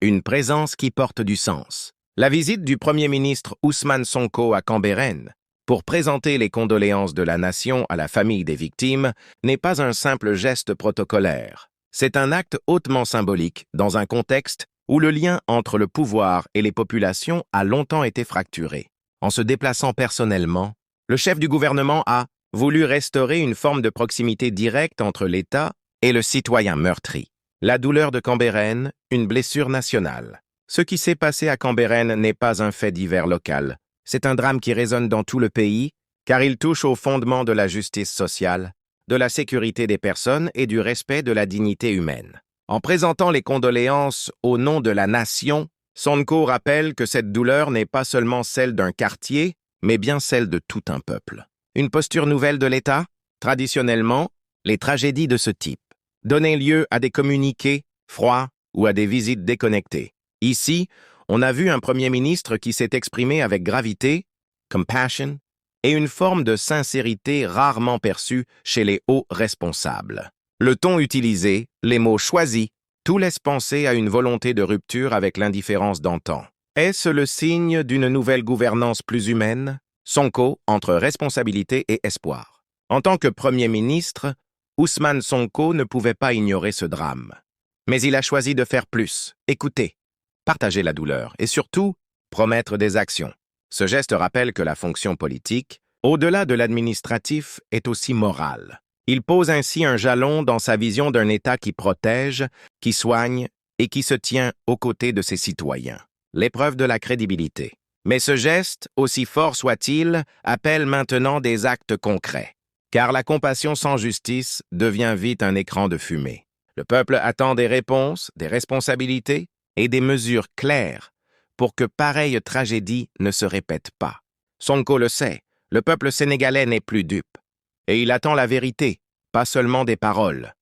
une présence qui porte du sens. La visite du Premier ministre Ousmane Sonko à Cambérène pour présenter les condoléances de la nation à la famille des victimes n'est pas un simple geste protocolaire. C'est un acte hautement symbolique dans un contexte où le lien entre le pouvoir et les populations a longtemps été fracturé. En se déplaçant personnellement, le chef du gouvernement a voulu restaurer une forme de proximité directe entre l'État et le citoyen meurtri. La douleur de Cambérène, une blessure nationale. Ce qui s'est passé à Cambérène n'est pas un fait divers local. C'est un drame qui résonne dans tout le pays, car il touche au fondement de la justice sociale, de la sécurité des personnes et du respect de la dignité humaine. En présentant les condoléances au nom de la nation, Sonko rappelle que cette douleur n'est pas seulement celle d'un quartier, mais bien celle de tout un peuple. Une posture nouvelle de l'État? Traditionnellement, les tragédies de ce type donnaient lieu à des communiqués froids ou à des visites déconnectées. Ici, on a vu un Premier ministre qui s'est exprimé avec gravité, compassion, et une forme de sincérité rarement perçue chez les hauts responsables. Le ton utilisé, les mots choisis, tout laisse penser à une volonté de rupture avec l'indifférence d'antan. Est-ce le signe d'une nouvelle gouvernance plus humaine? Sonko entre responsabilité et espoir. En tant que Premier ministre, Ousmane Sonko ne pouvait pas ignorer ce drame. Mais il a choisi de faire plus, écouter, partager la douleur et surtout, promettre des actions. Ce geste rappelle que la fonction politique, au-delà de l'administratif, est aussi morale. Il pose ainsi un jalon dans sa vision d'un État qui protège, qui soigne et qui se tient aux côtés de ses citoyens. L'épreuve de la crédibilité. Mais ce geste, aussi fort soit-il, appelle maintenant des actes concrets. Car la compassion sans justice devient vite un écran de fumée. Le peuple attend des réponses, des responsabilités et des mesures claires pour que pareille tragédie ne se répète pas. Sonko le sait, le peuple sénégalais n'est plus dupe. Et il attend la vérité, pas seulement des paroles.